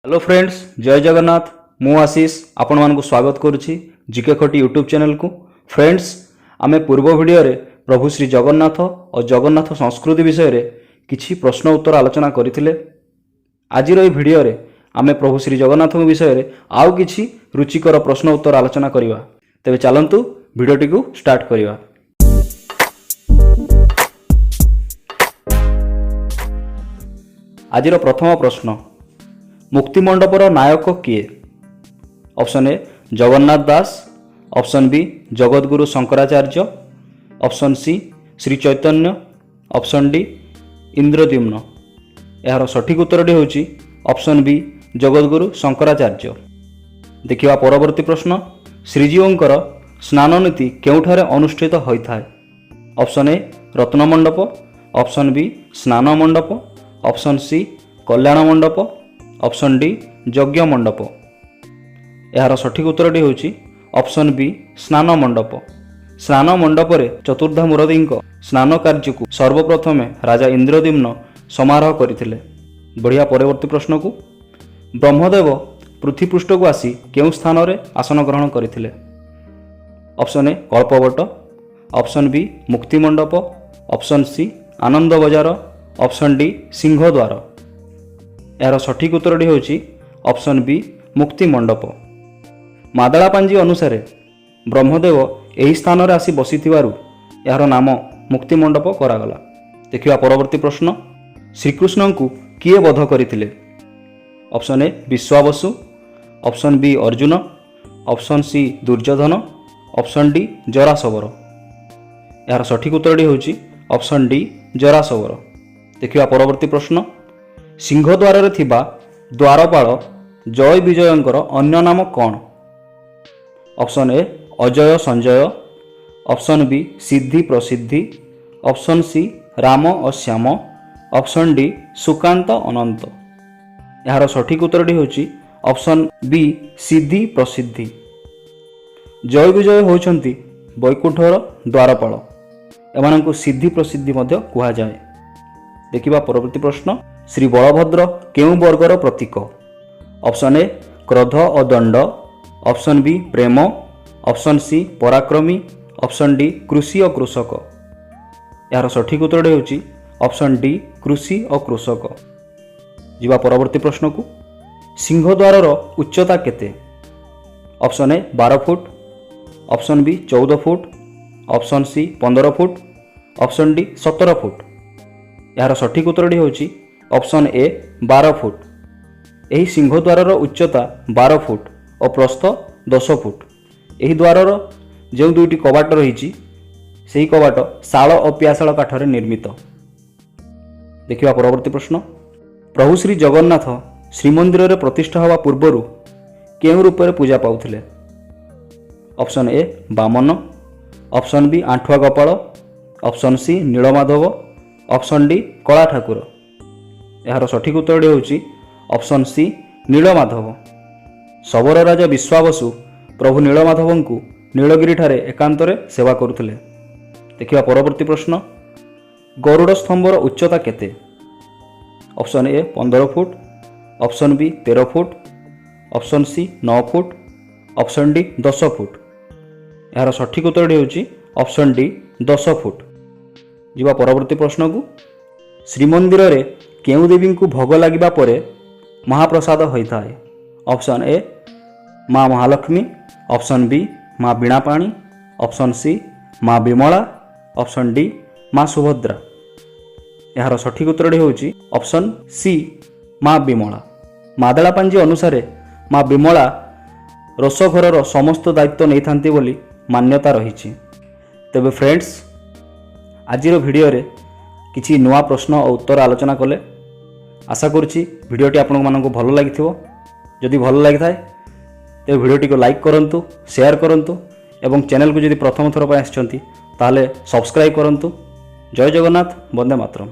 Hello friends, जय जगन्नाथ। मु आशीष आपण मानक स्वागत करुछि जीके खटी यूट्यूब चैनल को। फ्रेंड्स, आमे पूर्व वीडियो रे प्रभु श्री जगन्नाथ और जगन्नाथ संस्कृति विषय रे किछि प्रश्न उत्तर आलोचना करथिले। आजिर ए वीडियो रे आमे प्रभु श्री जगन्नाथ विषय रे आउ किछि रुचिकर प्रश्न उत्तर आलोचना करिवा। तेबे चलंतु वीडियोटी को स्टार्ट करिवा। आजिर प्रथम प्रश्न, मुक्तिमंडपर नायक किए? Option A Jagannath Das, option B Jagadguru Shankaracharya, option C Shri Chaitanya, option D Indradyumna. यार सठिक उत्तरटी होची ऑप्शन बी जगतगुरु शंकराचार्य। देखिवा परवर्ती प्रश्न, श्रीजीवंकर स्नान नीति केउठारे अनुष्ठित होइथाय? Option A Ratnamandap, option B Snana Mandap, option C कल्याण मंडप, ऑप्शन डी यज्ञ मंडप। यार सठिक उत्तरटी होची ऑप्शन बी स्नान मंडप। स्नान मंडप रे चतुर्धा मुरदी स्नान कार्य को सर्वप्रथमे राजा इंद्रद्युम्न समारोह करथिले। बढ़िया परवर्ती प्रश्न को, ब्रह्मदेव पृथ्वीपृष्ठ को आसी केउं स्थान रे आसन ग्रहण करथिले? Option A Kalpavat, option B Muktimandap, option C Ananda Bazar, option D सिंहद्वार। यार सठिक उत्तरटी होची ऑप्शन बी मुक्ति मंडप। मादळापांजी अनुसार ब्रह्मदेव एही स्थान रे आसी बसिथिबारु यार नाम मुक्ति मंडप करागला। देखिवा परवर्ती प्रश्न, श्रीकृष्ण को किए वध करथिले? Option A Vishwavasu, option B Arjun, option C Duryodhan, option D Jarasabar. यार सठिक उत्तरटी होची ऑप्शन डी जरासवर। देखिवा परवर्ती प्रश्न, सिंहद्वार रे थिबा द्वारपाल जय विजयंकर अन्य नाम कौन? Option A Ajay Sanjay, option B Siddhi Prasiddhi, option C Ram और श्याम, ऑप्शन डी सुकांत अनंत। यार सठिक उत्तरटी होची ऑप्शन बी सिद्धि प्रसिद्धि। जय विजय होचंती वैकुंठर द्वारपाल, एमानंकु सिद्धि प्रसिद्धि मध्य कुहा जाए। देखिबा परवर्ती प्रश्न, श्री बलभद्र केउं वर्गर प्रतीक? ऑप्शन ए क्रोध और दंड, ऑप्शन बी प्रेम, ऑप्शन सी पराक्रमी, ऑप्शन डी कृषि और कृषक। यार सठिक उत्तरटी होची ऑप्शन डी कृषि और कृषक। जिबा परवर्ती प्रश्न को, सिंहद्वार उच्चता केते? Option A 12 foot, option B 14 foot, option C 15 foot, option D 17 foot. यार सठिक उत्तरटी होची ऑप्शन ए 12 फुट। यही सिंहद्वार उच्चता 12 फुट और प्रस्थ 10 फुट। यही द्वार जो दुईटी कबाट रही से कबाट शाल और पियाशाल काठरे निर्मित। देखिवा परवर्ती प्रश्न, प्रभु श्री जगन्नाथ श्रीमंदिर रे प्रतिष्ठा हवा पूर्वरु केउं रूप रे पूजा पाउथिले? Option A Baman, option B Anthua Gopal, option C Nilamadhav, option D Kala Thakur. यार सठिक उत्तरटी होची ऑप्शन सी नीलमाधव। सबर राजा विश्वावसु प्रभु नीलमाधव को नीलगिरी ठारे एकांतरे सेवा करुथिले। देखिवा परवर्ती प्रश्न, गरुड़ स्तंभर उच्चता केते? Option A 15 foot, option B 13 foot, option C 9 foot, option D 10 foot. यार सठिक उत्तरटी होची ऑप्शन डी 10 फुट। जिबा परवर्ती प्रश्न को, श्रीमंदिर रे केउं देवी को भोग लगिबा परे महाप्रसाद होता है? ऑप्शन ए माँ महालक्ष्मी, ऑप्शन बी माँ बीणापाणी, ऑप्शन सी माँ विमला, ऑप्शन डी माँ सुभद्रा। यार सठिक उत्तरटी होची ऑप्शन सी माँ विमला। मादळापांजी अनुसार माँ विमला रोषघर समस्त दायित्व नहीं थांती बोली मान्यता रही। तेबे फ्रेंड्स, आजिर वीडियो रे किछि नुआ प्रश्न और उत्तर आलोचना कले। आशा करुछि वीडियोटी आपन मानक भल लगी। जदि भल लगी थाए तो वीडियोटी को लाइक करंतु, शेयर करंतु एवं चैनल को जदि प्रथम थर पर आछंती ताले सब्सक्राइब करंतु। जय जगन्नाथ, वंदे मातरम।